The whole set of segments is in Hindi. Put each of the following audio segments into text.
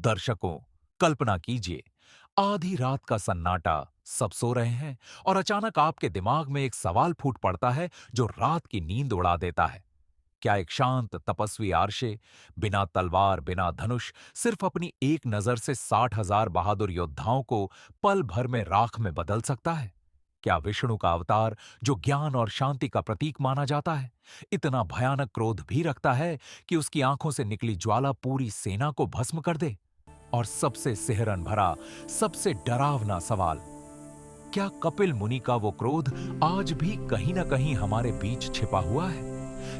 दर्शकों, कल्पना कीजिए, आधी रात का सन्नाटा, सब सो रहे हैं और अचानक आपके दिमाग में एक सवाल फूट पड़ता है जो रात की नींद उड़ा देता है। क्या एक शांत तपस्वी आर्षे, बिना तलवार, बिना धनुष, सिर्फ अपनी एक नजर से 60,000 बहादुर योद्धाओं को पल भर में राख में बदल सकता है? क्या विष्णु का अवतार, जो ज्ञान और शांति का प्रतीक माना जाता है, इतना भयानक क्रोध भी रखता है कि उसकी आंखों से निकली ज्वाला पूरी सेना को भस्म कर दे? और सबसे सिहरन भरा, सबसे डरावना सवाल, क्या कपिल मुनि का वो क्रोध आज भी कहीं ना कहीं हमारे बीच छिपा हुआ है?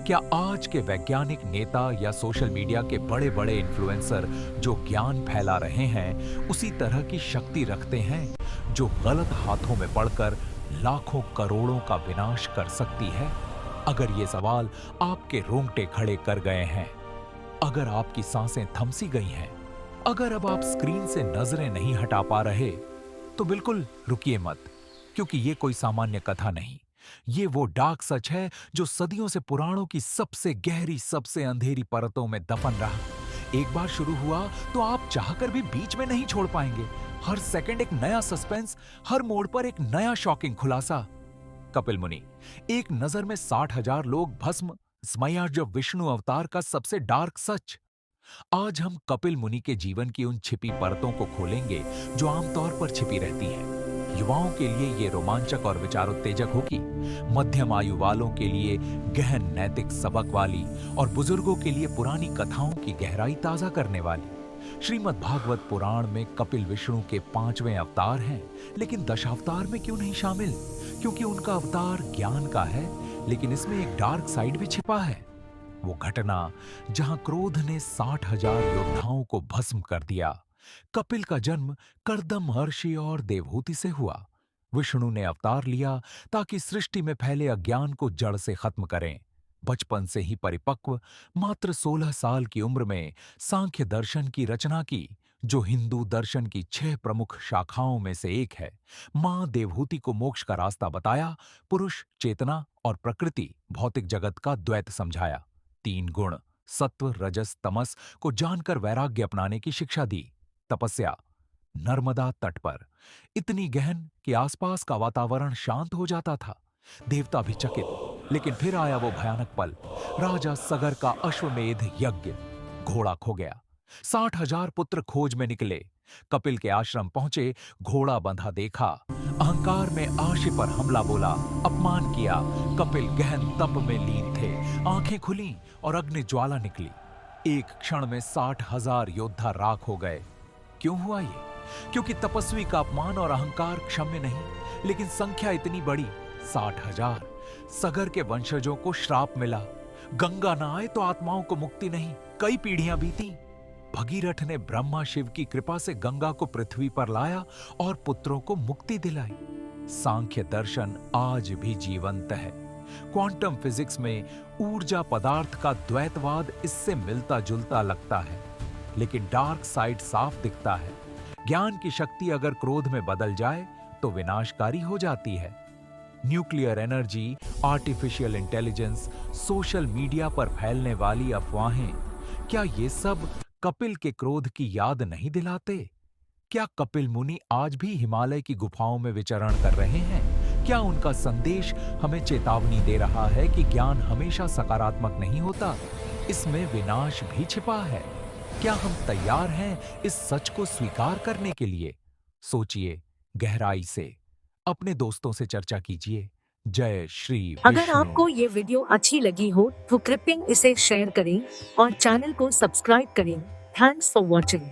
क्या आज के वैज्ञानिक नेता या सोशल मीडिया के बड़े बड़े इन्फ्लुएंसर जो ज्ञान फैला रहे हैं, उसी तरह की शक्ति रखते हैं जो गलत हाथों में पड़कर लाखों करोड़ों का विनाश कर सकती है? अगर ये सवाल आपके रोंगटे खड़े कर गए हैं, अगर आपकी सांसें थमसी गई हैं, अगर अब आप स्क्रीन से नजरें नहीं हटा पा रहे, तो बिल्कुल रुकिए मत, क्योंकि ये कोई सामान्य कथा नहीं। ये वो डार्क सच है जो सदियों से पुराणों की सबसे गहरी, सबसे अंधेरी परतों में दफन रहा। एक बार शुरू हुआ तो आप चाहकर भी बीच में नहीं छोड़ पाएंगे। हर सेकंड एक नया सस्पेंस, हर मोड़ पर एक नया शॉकिंग खुलासा। कपिल मुनि, एक नजर में 60,000 लोग भस्म, स्मयार्जव विष्णु अवतार का सबसे डार्क सच। आज हम कपिल मुनि के जीवन की उन छिपी परतों को खोलेंगे जो आमतौर पर छिपी रहती हैं। युवाओं के लिए ये रोमांचक और विचारोत्तेजक होगी, मध्यम आयु वालों के लिए गहन नैतिक सबक वाली, और बुजुर्गों के लिए पुरानी कथाओं की गहराई ताजा करने वाली। श्रीमद् भागवत पुराण में कपिल विष्णु के 5वें अवतार हैं, लेकिन दशावतार में क्यों नहीं शामिल? क्योंकि उनका अवतार ज्ञान का है, लेकिन इसमें एक डार्क साइड भी छिपा है। वो घटना जहां क्रोध ने 60,000 योद्धाओं को भस्म कर दिया। कपिल का जन्म कर्दम महर्षि और देवहूति से हुआ। विष्णु ने अवतार लिया ताकि सृष्टि में फैले अज्ञान को जड़ से खत्म करें। बचपन से ही परिपक्व, मात्र 16 साल की उम्र में सांख्य दर्शन की रचना की, जो हिंदू दर्शन की 6 प्रमुख शाखाओं में से एक है। मां देवहूति को मोक्ष का रास्ता बताया, पुरुष, चेतना और प्रकृति, भौतिक जगत का द्वैत समझाया। 3 गुण, सत्व, रजस, तमस को जानकर वैराग्य अपनाने की शिक्षा दी। तपस्या, नर्मदा तट पर, इतनी गहन कि आसपास का वातावरण शांत हो जाता था। देवता भी चकित। लेकिन फिर आया वो भयानक पल, राजा सगर का अश्वमेध यज्ञ। घोड़ा खो गया। 60,000 पुत्र खोज में निकले। कपिल के आश्रम पहुंचे, घोड़ा बंधा देखा। अहंकार में आशी पर हमला बोला, अपमान किया। कपिल गहन तप में लीन थे। आंखें खुली और अग्नि ज्वाला निकली। एक क्षण में 60,000 योद्धा राख हो गए। क्यों हुआ ये? क्योंकि तपस्वी का अपमान और अहंकार क्षम्य नहीं, लेकिन संख्या इतनी बड़ी, 60,000। सगर के वंशजों को श्राप मिला, गंगा न आए तो आत्माओं को मुक्ति नहीं। कई पीढ़ियां बीती। भगीरथ ने ब्रह्मा शिव की कृपा से गंगा को पृथ्वी पर लाया और पुत्रों को मुक्ति दिलाई। सांख्य दर्शन आज भी जीवंत है। क्वांटम फिजिक्स में ऊर्जा पदार्थ का द्वैतवाद इससे मिलता जुलता लगता है, लेकिन डार्क साइड साफ दिखता है। ज्ञान की शक्ति अगर क्रोध में बदल जाए तो विनाशकारी हो जाती है। Nuclear energy, artificial intelligence, social media पर फैलने वाली अफवाहें, क्या ये सब कपिल के क्रोध की याद नहीं दिलाते? क्या कपिल मुनि आज भी हिमालय की गुफाओं में विचरण कर रहे हैं? क्या उनका संदेश हमें चेतावनी दे रहा है कि ज्ञान हमेशा सकारात्मक नहीं होता, इसमें विनाश भी छिपा है? क्या हम तैयार हैं इस सच को स्वीकार करने के लिए? सोचिए गहराई से, अपने दोस्तों से चर्चा कीजिए। जय श्री अगर विष्णु। आपको ये वीडियो अच्छी लगी हो तो कृपया इसे शेयर करें और चैनल को सब्सक्राइब करें। Thanks for watching.